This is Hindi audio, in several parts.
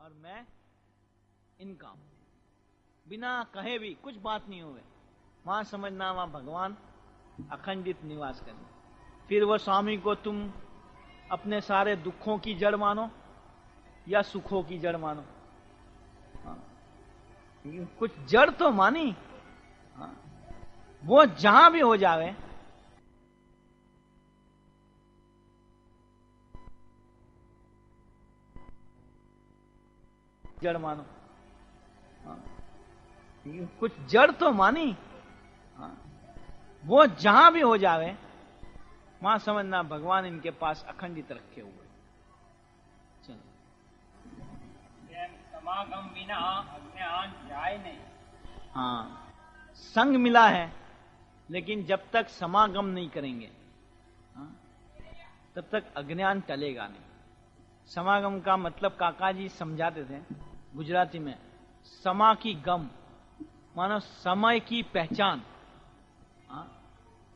और मैं इनका हूं। बिना कहे भी कुछ बात नहीं हुए, वहां समझना वहां भगवान अखंडित निवास करने। फिर वो स्वामी को तुम अपने सारे दुखों की जड़ मानो या सुखों की जड़ मानो, कुछ जड़ तो मानी, वो जहां भी हो जावे जड़ मानो, कुछ जड़ तो मानी, वो जहां भी हो जावे वहां समझना भगवान इनके पास अखंडित रखे हुए। चलो, समागम बिना अज्ञान जाए नहीं। हाँ, संग मिला है लेकिन जब तक समागम नहीं करेंगे तब तक अज्ञान टलेगा नहीं। समागम का मतलब काका जी समझाते थे गुजराती में, समा की गम मानो समय की पहचान,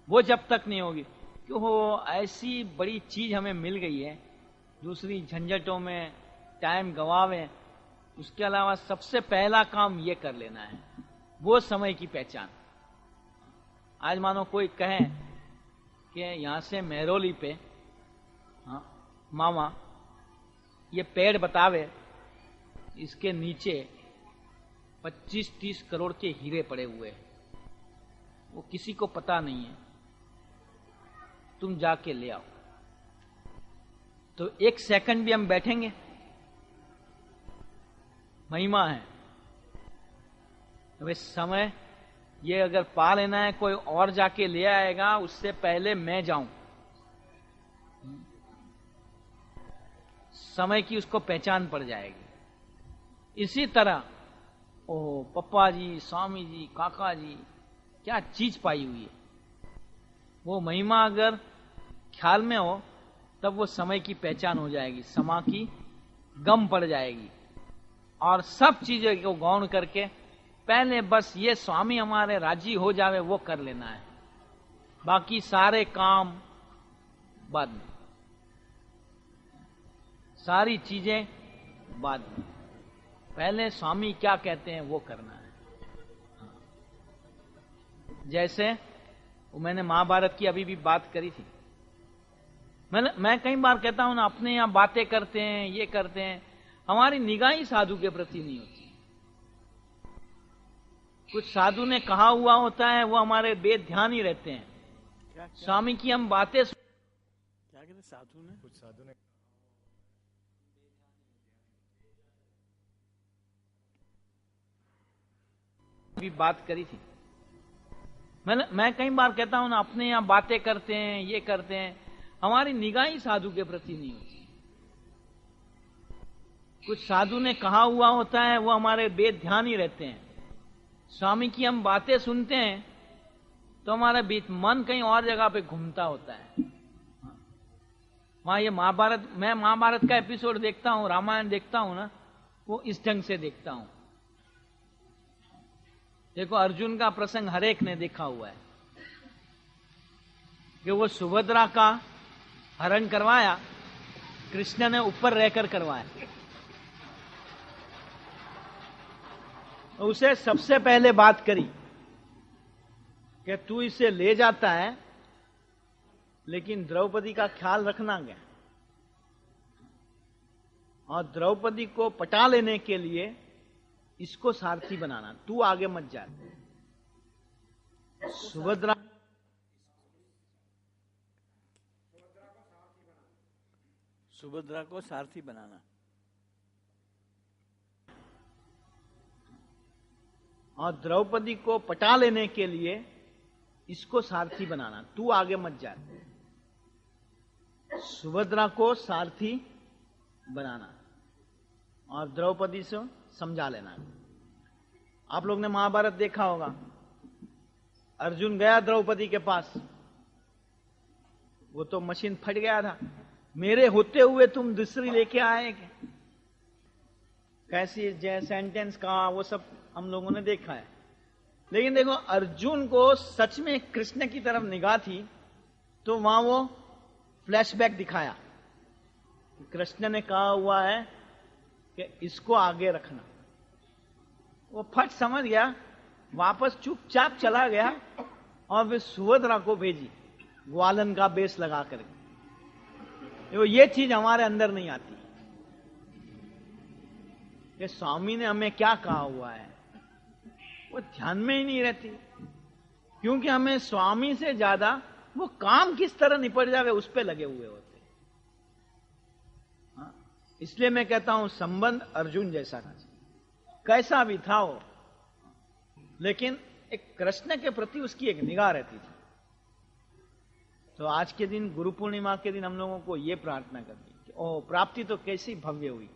वो जब तक नहीं होगी कि वो ऐसी बड़ी चीज हमें मिल गई है, दूसरी झंझटों में टाइम गवावे, उसके अलावा सबसे पहला काम ये कर लेना है, वो समय की पहचान। आज मानो कोई कहे कि यहां से मेहरौली पे मामा ये पेड़ बतावे, इसके नीचे 25-30 करोड़ के हीरे पड़े हुए हैं, वो किसी को पता नहीं है, तुम जाके ले आओ। तो 1 सेकंड भी हम बैठेंगे? महिमा है तो समय ये अगर पा लेना है, कोई और जाके ले आएगा उससे पहले मैं जाऊं, समय की उसको पहचान पड़ जाएगी। इसी तरह ओ पप्पा जी, स्वामी जी, काका जी क्या चीज पाई हुई है, वो महिमा अगर ख्याल में हो तब वो समय की पहचान हो जाएगी, समा की गम पड़ जाएगी। और सब चीजों को गौण करके पहले बस ये स्वामी हमारे राजी हो जावे वो कर लेना है, बाकी सारे काम बाद में, सारी चीजें बाद में, पहले स्वामी क्या कहते हैं वो करना है। जैसे मैंने महाभारत की अभी भी बात करी थी, मैं कई बार कहता हूं ना, अपने यहां बातें करते हैं, ये करते हैं, हमारी निगाह ही साधु के प्रति नहीं होती। कुछ साधु ने कहा हुआ होता है वो हमारे बेध्यान ही रहते हैं। क्या? स्वामी की हम बातें क्या कहते साधु ने, कुछ साधु ने भी बात करी थी। मैं कई बार कहता हूं ना, अपने यहां बातें करते हैं, ये करते हैं, हमारी निगाह ही साधु के प्रति नहीं होती। कुछ साधु ने कहा हुआ होता है वो हमारे बेध्यान ही रहते हैं। स्वामी की हम बातें सुनते हैं तो हमारा बीच मन कहीं और जगह पे घूमता होता है। वहां ये महाभारत, मैं महाभारत का एपिसोड देखता हूं, रामायण देखता हूं ना, वो इस ढंग से देखता हूं। देखो अर्जुन का प्रसंग हर एक ने देखा हुआ है कि वो सुभद्रा का हरण करवाया, कृष्ण ने ऊपर रहकर करवाया। उसे सबसे पहले बात करी कि तू इसे ले जाता है लेकिन द्रौपदी का ख्याल रखना गया, और द्रौपदी को पटा लेने के लिए इसको सारथी बनाना, तू आगे मत जा। सुभद्रा को सारथी बनाना, और द्रौपदी को पटा लेने के लिए इसको सारथी बनाना, तू आगे मत जा। सुभद्रा को सारथी बनाना और द्रौपदी से समझा लेना। आप लोग ने महाभारत देखा होगा, अर्जुन गया द्रौपदी के पास, वो तो मशीन फट गया था, मेरे होते हुए तुम दूसरी लेके आए, कैसी जय सेंटेंस का वो सब हम लोगों ने देखा है। लेकिन देखो अर्जुन को सच में कृष्ण की तरफ निगाह थी तो वहां वो फ्लैशबैक दिखाया, कृष्ण ने कहा हुआ है कि इसको आगे रखना। वो फट समझ गया, वापस चुपचाप चला गया और फिर सुभद्रा को भेजी ग्वालन का बेस लगा करके। ये चीज हमारे अंदर नहीं आती कि स्वामी ने हमें क्या कहा हुआ है, वो ध्यान में ही नहीं रहती, क्योंकि हमें स्वामी से ज्यादा वो काम किस तरह निपट जावे उस पे लगे हुए होते। हाँ? इसलिए मैं कहता हूं संबंध अर्जुन जैसा था, कैसा भी था वो, लेकिन एक कृष्ण के प्रति उसकी एक निगाह रहती थी। तो आज के दिन गुरु पूर्णिमा के दिन हम लोगों को ये प्रार्थना करनी कि ओ प्राप्ति तो कैसी भव्य हुई,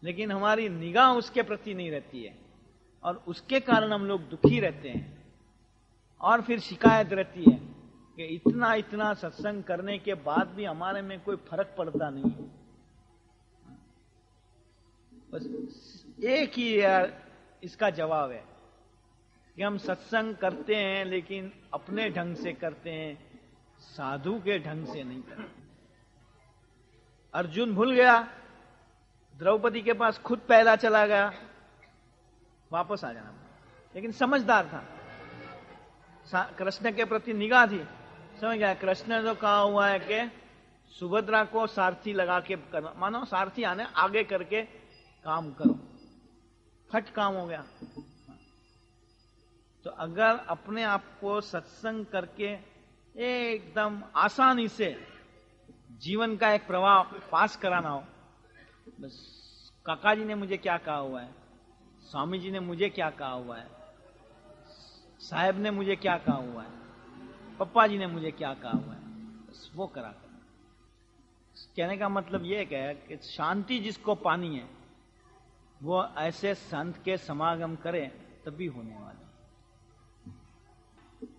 लेकिन हमारी निगाह उसके प्रति नहीं रहती है और उसके कारण हम लोग दुखी रहते हैं और फिर शिकायत रहती है कि इतना इतना सत्संग करने के बाद भी हमारे में कोई फर्क पड़ता नहीं है। बस एक ही यार इसका जवाब है कि हम सत्संग करते हैं लेकिन अपने ढंग से करते हैं, साधु के ढंग से नहीं करते। अर्जुन भूल गया, द्रौपदी के पास खुद पहला चला गया, वापस आ जाना, लेकिन समझदार था, कृष्ण के प्रति निगाह थी, समझ गया कृष्ण ने तो कहा हुआ है कि सुभद्रा को सारथी लगा के करना, मानो सारथी आने आगे करके काम करो, फट काम हो गया। तो अगर अपने आप को सत्संग करके एकदम आसानी से जीवन का एक प्रवाह पास कराना हो, बस काका जी ने मुझे क्या कहा हुआ है, स्वामी जी ने मुझे क्या कहा हुआ है, साहब ने मुझे क्या कहा हुआ है, पप्पा जी ने मुझे क्या कहा हुआ है, बस वो करा कर। कहने का मतलब ये है कि शांति जिसको पानी है वो ऐसे संत के समागम करे तभी होने वाली।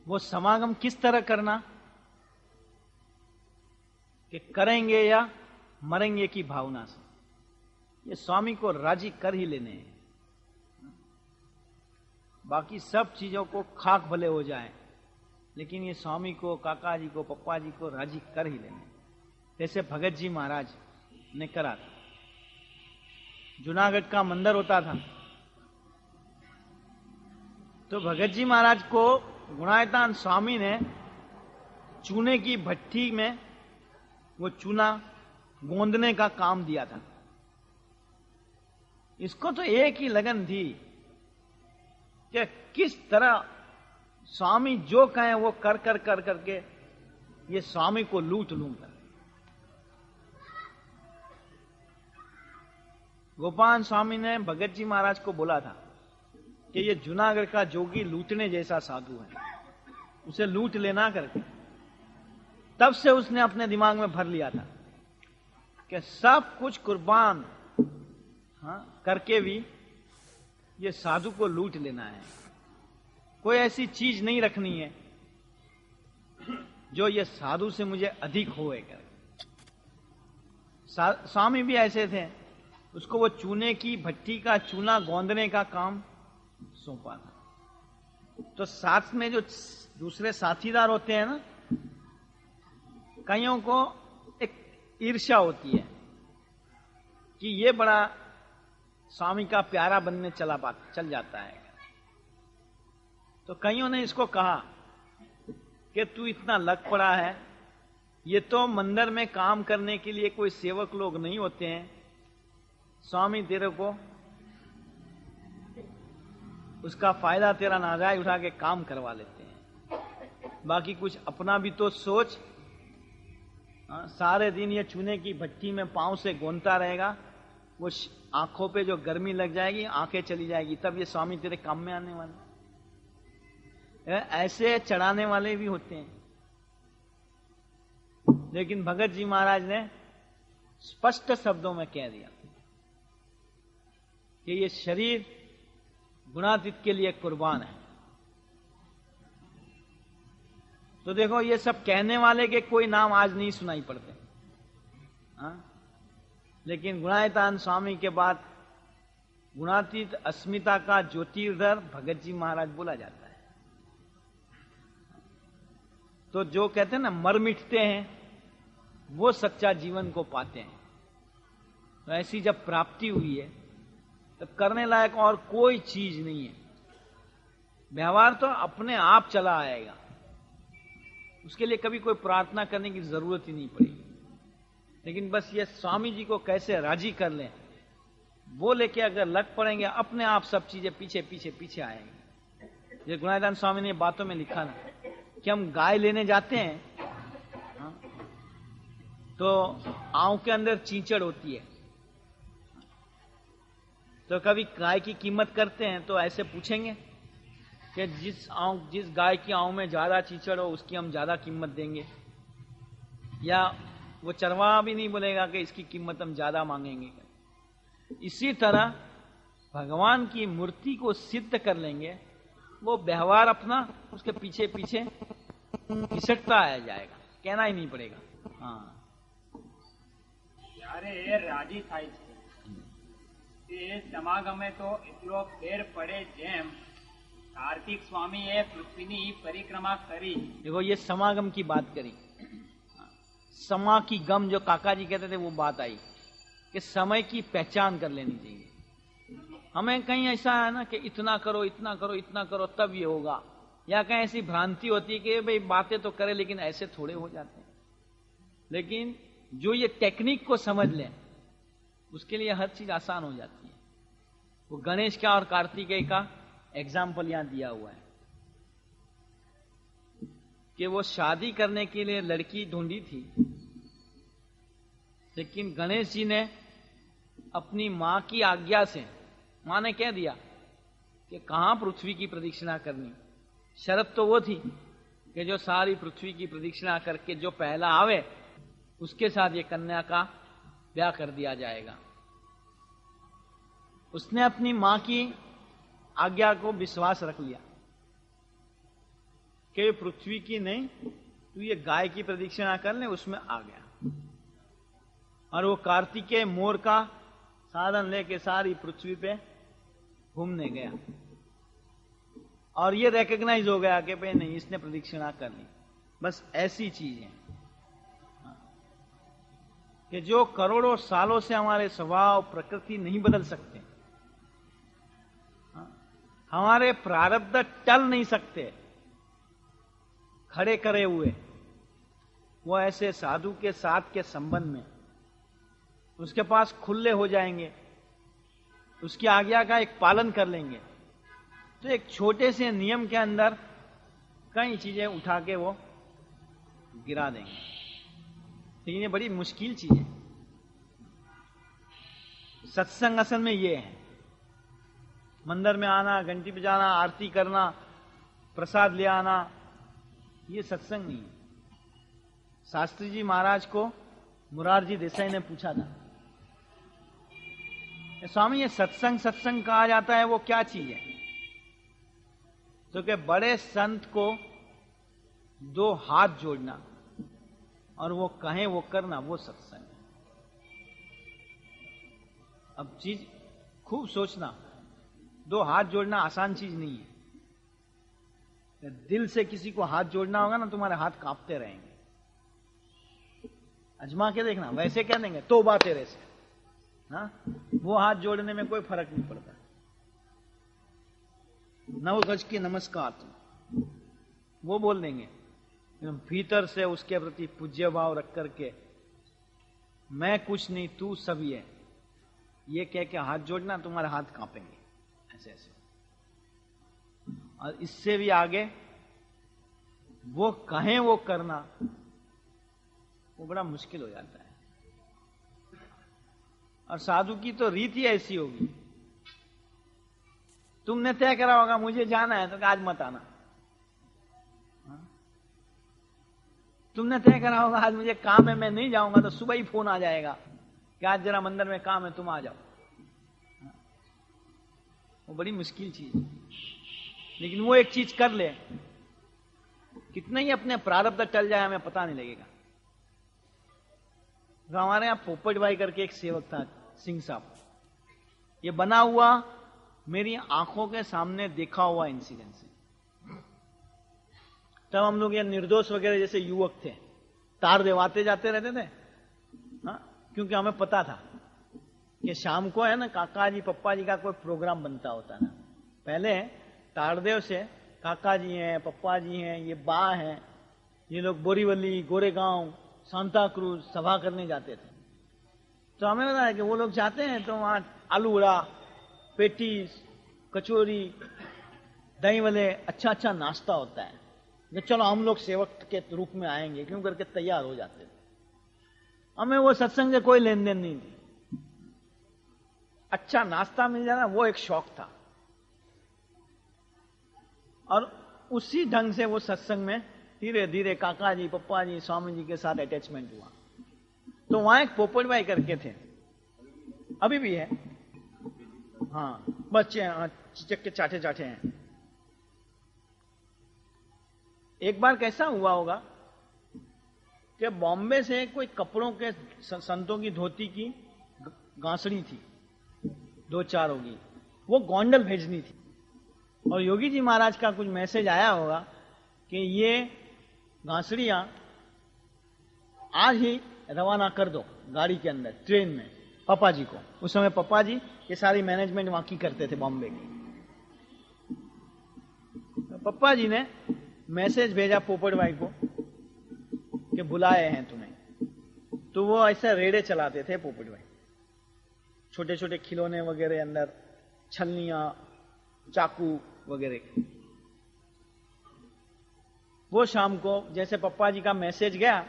वो समागम किस तरह करना, कि करेंगे या मरेंगे की भावना से, ये स्वामी को राजी कर ही लेने हैं। बाकी सब चीजों को खाक भले हो जाए, लेकिन ये स्वामी को, काका जी को, पप्पा जी को राजी कर ही लेने। जैसे भगत जी महाराज ने करा था, जूनागढ़ का मंदिर होता था, तो भगत जी महाराज को गुणायतान स्वामी ने चूने की भट्टी में वो चूना गोंदने का काम दिया था। इसको तो एक ही लगन थी कि किस तरह स्वामी जो कहें वो कर करके ये स्वामी को लूट लूंगा। गोपाल स्वामी ने भगत जी महाराज को बोला था कि ये जूनागढ़ का जोगी लूटने जैसा साधु है, उसे लूट लेना करके। तब से उसने अपने दिमाग में भर लिया था कि सब कुछ कुर्बान करके भी ये साधु को लूट लेना है, कोई ऐसी चीज नहीं रखनी है जो ये साधु से मुझे अधिक होए कर। स्वामी भी ऐसे थे, उसको वो चूने की भट्टी का चूना गोंदने का काम सौंपा था। तो साथ में जो दूसरे साथीदार होते हैं ना, कईयों को एक ईर्ष्या होती है कि ये बड़ा स्वामी का प्यारा बनने चल जाता है। तो कईयों ने इसको कहा कि तू इतना लग पड़ा है, ये तो मंदिर में काम करने के लिए कोई सेवक लोग नहीं होते हैं, स्वामी तेरे को उसका फायदा तेरा नाजायज उठा के काम करवा लेते हैं, बाकी कुछ अपना भी तो सोच। सारे दिन ये चूने की भट्टी में पांव से गोंदता रहेगा, वो आंखों पे जो गर्मी लग जाएगी, आंखें चली जाएगी, तब ये स्वामी तेरे काम में आने वाले। ऐसे चढ़ाने वाले भी होते हैं। लेकिन भगत जी महाराज ने स्पष्ट शब्दों में कह दिया कि ये शरीर गुणातीत के लिए कुर्बान है। तो देखो, ये सब कहने वाले के कोई नाम आज नहीं सुनाई पड़ते, लेकिन गुणायतान स्वामी के बाद गुणातीत अस्मिता का ज्योतिर्धर भगत जी महाराज बोला जाता है। तो जो कहते हैं ना मर मिटते हैं, वो सच्चा जीवन को पाते हैं। तो ऐसी जब प्राप्ति हुई है तो करने लायक और कोई चीज नहीं है। व्यवहार तो अपने आप चला आएगा, उसके लिए कभी कोई प्रार्थना करने की जरूरत ही नहीं पड़ेगी। लेकिन बस ये स्वामी जी को कैसे राजी कर लें, वो लेके अगर लग पड़ेंगे, अपने आप सब चीजें पीछे पीछे पीछे आएंगी। ये गुणादान स्वामी ने बातों में लिखा ना कि हम गाय लेने जाते हैं, तो आंव के अंदर चींचड़ होती है, तो कभी गाय की कीमत करते हैं तो ऐसे पूछेंगे कि जिस गाय की आंव में ज्यादा चींचड़ हो उसकी हम ज्यादा कीमत देंगे, या वो चरवाहा भी नहीं बोलेगा कि इसकी कीमत हम ज्यादा मांगेंगे। इसी तरह भगवान की मूर्ति को सिद्ध कर लेंगे, वो व्यवहार अपना उसके पीछे पीछे खिसकता आ जाएगा, कहना ही नहीं पड़ेगा। हाँ, ત્યારે રાજી થાય છે કે સમાગમે તો એટલો ફેર પડે જેમ કાર્તિક સ્વામીએ પૃથ્વીની પરિક્રમા કરી। देखो ये समागम की बात करी, समा की गम जो काका जी कहते थे वो बात आई कि समय की पहचान कर लेनी चाहिए। हमें कहीं ऐसा है ना कि इतना करो इतना करो इतना करो तब ये होगा, या कहीं ऐसी भ्रांति होती है कि भाई बातें तो करे लेकिन ऐसे थोड़े हो जाते हैं। लेकिन जो ये टेक्निक को समझ लें उसके लिए हर चीज आसान हो जाती है। वो गणेश का और कार्तिकेय का एग्जाम्पल यहां दिया हुआ है कि वो शादी करने के लिए लड़की ढूंढी थी, लेकिन गणेश जी ने अपनी मां की आज्ञा से, मां ने कह दिया कि कहां पृथ्वी की प्रदक्षिणा करनी। शर्त तो वो थी कि जो सारी पृथ्वी की प्रदक्षिणा करके जो पहला आवे उसके साथ ये कन्या का ब्याह कर दिया जाएगा। उसने अपनी मां की आज्ञा को विश्वास रख लिया कि पृथ्वी की नहीं, तू ये गाय की प्रदक्षिणा कर ले, उसमें आ गया। और वो कार्तिकेय मोर का साधन लेके सारी पृथ्वी पे घूमने गया, और ये रिकॉग्नाइज हो गया कि भाई नहीं, इसने प्रदक्षिणा कर ली। बस ऐसी चीज है कि जो करोड़ों सालों से हमारे स्वभाव प्रकृति नहीं बदल सकते, हमारे प्रारब्ध टल नहीं सकते खड़े करे हुए, वो ऐसे साधु के साथ के संबंध में उसके पास खुले हो जाएंगे, उसकी आज्ञा का एक पालन कर लेंगे, तो एक छोटे से नियम के अंदर कई चीजें उठा के वो गिरा देंगे। लेकिन ये बड़ी मुश्किल चीज है। सत्संग असल में ये है, मंदिर में आना, घंटी बजाना, आरती करना, प्रसाद ले आना, ये सत्संग नहीं है। शास्त्री जी महाराज को मुरारजी देसाई ने पूछा था, स्वामी ये सत्संग सत्संग कहा जाता है, वो क्या चीज है? तो कि बड़े संत को दो हाथ जोड़ना और वो कहें वो करना, वो सत्संग है। अब चीज खूब सोचना, दो हाथ जोड़ना आसान चीज नहीं है। दिल से किसी को हाथ जोड़ना होगा ना, तुम्हारे हाथ कांपते रहेंगे। अजमा के देखना, वैसे क्या देंगे तौबा तेरे से, हाँ, वो हाथ जोड़ने में कोई फर्क नहीं पड़ता। 9 गज की नमस्कार तुम, वो बोल देंगे, भीतर से उसके प्रति पूज्य भाव रख करके मैं कुछ नहीं तू सभी है, ये कह के हाथ जोड़ना, तुम्हारे हाथ कांपेंगे ऐसे ऐसे। और इससे भी आगे वो कहें वो करना, वो बड़ा मुश्किल हो जाता है। और साधु की तो रीत ही ऐसी होगी, तुमने तय करा होगा मुझे जाना है तो आज मत आना, तुमने तय करा होगा आज मुझे काम है मैं नहीं जाऊंगा, तो सुबह ही फोन आ जाएगा कि आज जरा मंदिर में काम है तुम आ जाओ। वो बड़ी मुश्किल चीज है। लेकिन वो एक चीज कर ले, कितना ही अपने प्रारब्ध टल जाए हमें पता नहीं लगेगा। तो हमारे यहां पोपट भाई करके एक सेवक था, सिंह साहब, ये बना हुआ मेरी आंखों के सामने देखा हुआ इंसिडेंस है। तब हम लोग ये निर्दोष वगैरह जैसे युवक थे, तार देवाते जाते रहते थे, हाँ, क्योंकि हमें पता था कि शाम को है ना काका जी पप्पा जी का कोई प्रोग्राम बनता होता ना। पहले ताड़देव से काका जी हैं, पप्पा जी हैं, ये बा हैं, ये लोग बोरीवली, गोरेगांव, सांता क्रूज सभा करने जाते थे। तो हमें पता है कि वो लोग जाते हैं तो वहां आलू वड़ा, पेटीज, कचौरी, दही वले, अच्छा अच्छा नाश्ता होता है। कि चलो हम लोग सेवक के रूप में आएंगे, क्यों करके तैयार हो जाते थे। हमें वो सत्संग से कोई लेन देन नहीं थी। अच्छा नाश्ता मिल जाना वो एक शौक था, और उसी ढंग से वो सत्संग में धीरे धीरे काका जी पप्पा जी स्वामी जी के साथ अटैचमेंट हुआ। तो वहां एक पोपट भाई करके थे, अभी भी है, हाँ बच्चे हाँ, चिचक के चाटे चाटे हैं। एक बार कैसा हुआ होगा कि बॉम्बे से कोई कपड़ों के संतों की धोती की गांसड़ी थी, 2-4 होगी, वो गोंडल भेजनी थी। और योगी जी महाराज का कुछ मैसेज आया होगा कि ये गांसड़ियां आज ही रवाना कर दो गाड़ी के अंदर, ट्रेन में, पापा जी को। उस समय पापा जी ये सारी मैनेजमेंट वहां की करते थे बॉम्बे की। तो पापा जी ने मैसेज भेजा पोपट भाई को कि बुलाए हैं तुम्हें। तो वो ऐसा रेड़े चलाते थे पोपट भाई, छोटे छोटे खिलौने वगैरह अंदर, छलनियां, चाकू वगैरह। वो शाम को जैसे पप्पा जी का मैसेज गया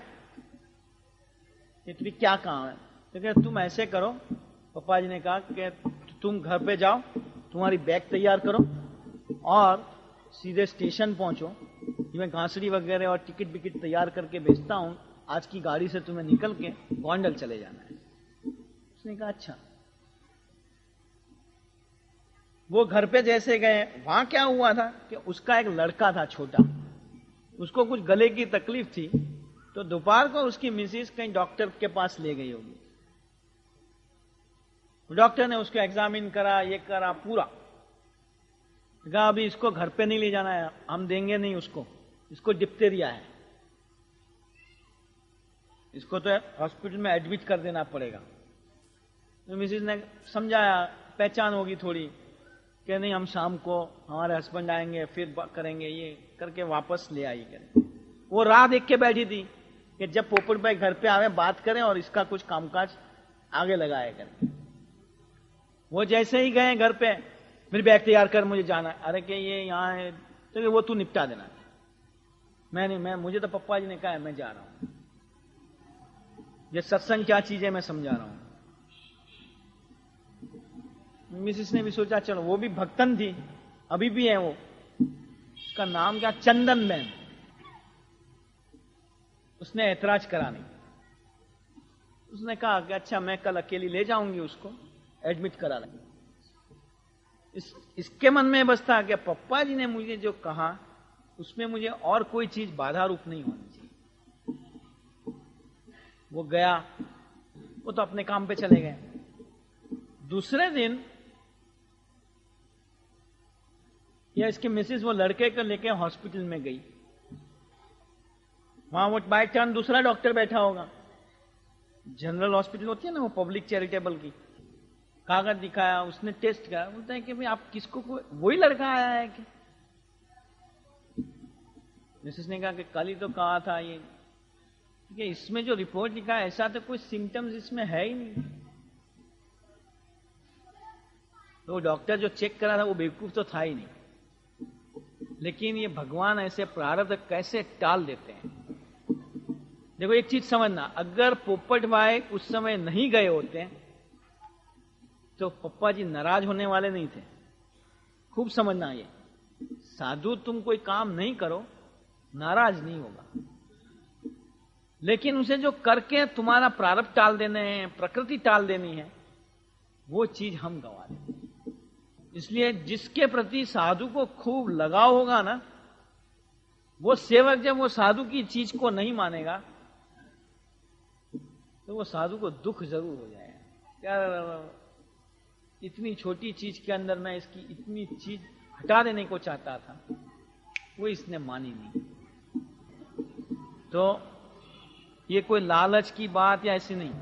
कि तुम्हें क्या काम है, तो क्या तुम ऐसे करो, पप्पा जी ने कहा कि तुम घर पे जाओ, तुम्हारी बैग तैयार करो और सीधे स्टेशन पहुंचो, मैं घासड़ी वगैरह और टिकट विकेट तैयार करके भेजता हूं, आज की गाड़ी से तुम्हें निकल के गोंडल चले जाना है। उसने कहा अच्छा। वो घर पे जैसे गए, वहां क्या हुआ था कि उसका एक लड़का था छोटा, उसको कुछ गले की तकलीफ थी, तो दोपहर को उसकी मिसेज कहीं डॉक्टर के पास ले गई होगी। डॉक्टर ने उसको एग्जामिन करा, ये करा पूरा, कहा अभी इसको घर पे नहीं ले जाना है, हम देंगे नहीं उसको, इसको डिप्थेरिया है, इसको तो हॉस्पिटल में एडमिट कर देना पड़ेगा। तो मिसेज ने समझाया, पहचान होगी थोड़ी, कि नहीं हम शाम को हमारे हस्बैंड आएंगे फिर करेंगे, ये करके वापस ले आई करें। वो राह देख के बैठी थी कि जब पोपट भाई घर पे आवे बात करें और इसका कुछ कामकाज आगे लगाए करें। वो जैसे ही गए घर पे, फिर बैग तैयार कर मुझे जाना है। अरे कि ये यहाँ है, तो वो तू निपटा देना। मैं मुझे तो पप्पा जी ने कहा है, मैं जा रहा हूं, ये सत्संग क्या चीज है मैं समझा रहा हूं। मिसिस ने भी सोचा चलो, वो भी भक्तन थी, अभी भी है वो, उसका नाम क्या, चंदन बहन। उसने ऐतराज करा नहीं, उसने कहा कि अच्छा मैं कल अकेली ले जाऊंगी उसको, एडमिट करा लेंगे। इसके मन में बस था कि पप्पा जी ने मुझे जो कहा उसमें मुझे और कोई चीज बाधा रूप नहीं होनी चाहिए। वो गया, वो तो अपने काम पे चले गए। दूसरे दिन या इसकी मिसेस वो लड़के को लेके हॉस्पिटल में गई। वहां वो बाय चांस दूसरा डॉक्टर बैठा होगा, जनरल हॉस्पिटल होती है ना वो पब्लिक चैरिटेबल की। कागज दिखाया, उसने टेस्ट किया, बोलता है कि भाई आप किसको, वही लड़का आया है कि? मिसेस ने कहा कि कल ही तो कहा था ये, कि इसमें जो रिपोर्ट लिखा है ऐसा तो कोई सिम्टम्स इसमें है ही नहीं। तो डॉक्टर जो चेक करा था वो बेवकूफ तो था ही नहीं। लेकिन ये भगवान ऐसे प्रारब्ध कैसे टाल देते हैं। देखो एक चीज समझना, अगर पोपट भाई उस समय नहीं गए होते तो पप्पा जी नाराज होने वाले नहीं थे। खूब समझना, ये साधु तुम कोई काम नहीं करो नाराज नहीं होगा, लेकिन उसे जो करके तुम्हारा प्रारब्ध टाल देने हैं, प्रकृति टाल देनी है, वो चीज हम गंवा देंगे। इसलिए जिसके प्रति साधु को खूब लगाव होगा ना, वो सेवक जब वो साधु की चीज को नहीं मानेगा तो वो साधु को दुख जरूर हो जाएगा। क्या इतनी छोटी चीज के अंदर मैं इसकी इतनी चीज हटा देने को चाहता था, वो इसने मानी नहीं। तो ये कोई लालच की बात या ऐसी नहीं,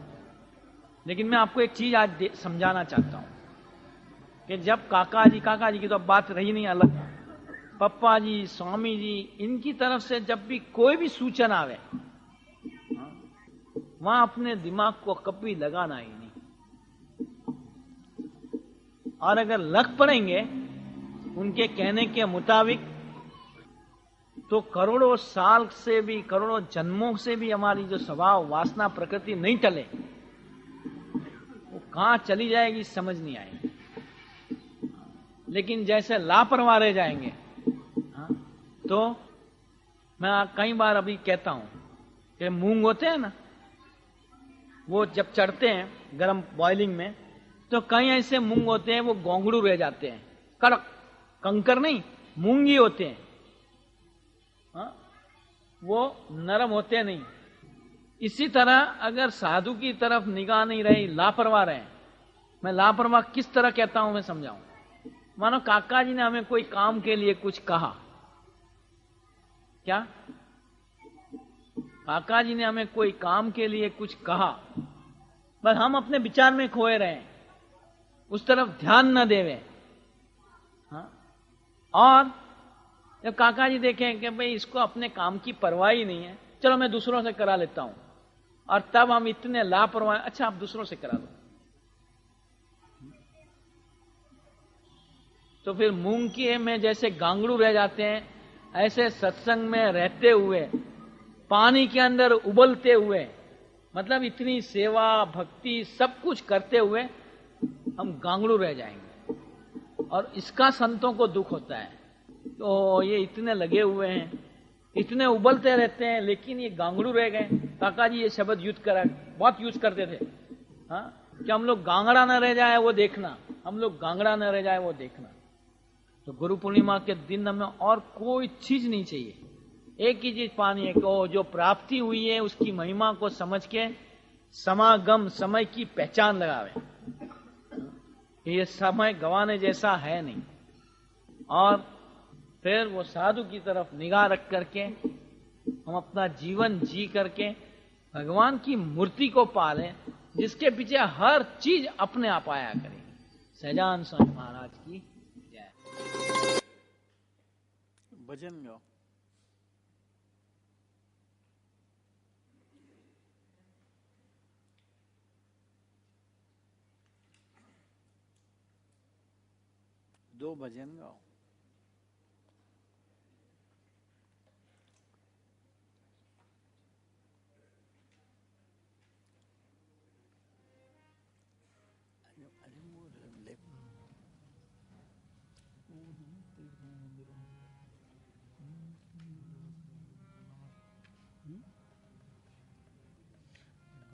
लेकिन मैं आपको एक चीज आज समझाना चाहता हूं कि जब काका जी की तो अब बात रही नहीं अलग, पप्पा जी, स्वामी जी, इनकी तरफ से जब भी कोई भी सूचना आवे, वहां अपने दिमाग को कभी लगाना ही नहीं। और अगर लग पड़ेंगे उनके कहने के मुताबिक, तो करोड़ों साल से भी, करोड़ों जन्मों से भी हमारी जो स्वभाव वासना प्रकृति नहीं टले, वो कहां चली जाएगी समझ नहीं आएगी। लेकिन जैसे लापरवाह रह जाएंगे, तो मैं कई बार अभी कहता हूं कि मूंग होते हैं ना, वो जब चढ़ते हैं गरम बॉइलिंग में, तो कई ऐसे मूंग होते हैं वो गोंगड़ू रह जाते हैं, कड़क, कंकर नहीं, मूंग ही होते हैं, वो नरम होते नहीं। इसी तरह अगर साधु की तरफ निगाह नहीं रही, लापरवाह रहे, मैं लापरवाह किस तरह कहता हूं मैं समझाऊं। मानो काका जी ने हमें कोई काम के लिए कुछ कहा, क्या काका जी ने हमें कोई काम के लिए कुछ कहा, बस हम अपने विचार में खोए रहे, उस तरफ ध्यान न देवे। और जब काका जी देखें कि भाई इसको अपने काम की परवाह ही नहीं है, चलो मैं दूसरों से करा लेता हूं, और तब हम इतने लापरवाह, अच्छा आप दूसरों से करा दो, तो फिर मूंग की में जैसे गांगड़ू रह जाते हैं, ऐसे सत्संग में रहते हुए, पानी के अंदर उबलते हुए, मतलब इतनी सेवा भक्ति सब कुछ करते हुए हम गांगड़ू रह जाएंगे। और इसका संतों को दुख होता है, तो ये इतने लगे हुए हैं, इतने उबलते रहते हैं, लेकिन ये गांगड़ू रह गए। काका जी ये शब्द यूज करा, बहुत यूज करते थे, कि हम लोग गांगड़ा न रह जाए वो देखना, हम लोग गांगड़ा न रह जाए वो देखना। तो गुरु पूर्णिमा के दिन हमें और कोई चीज नहीं चाहिए, एक ही चीज पानी है कि जो प्राप्ति हुई है उसकी महिमा को समझ के समागम समय की पहचान लगावे, ये समय गंवाने जैसा है नहीं। और फिर वो साधु की तरफ निगाह रख करके हम अपना जीवन जी करके भगवान की मूर्ति को पालें, जिसके पीछे हर चीज अपने आप आया करेगी। सहजान स्वामी महाराज की जय। भजन गाओ। दो भजन गाओ।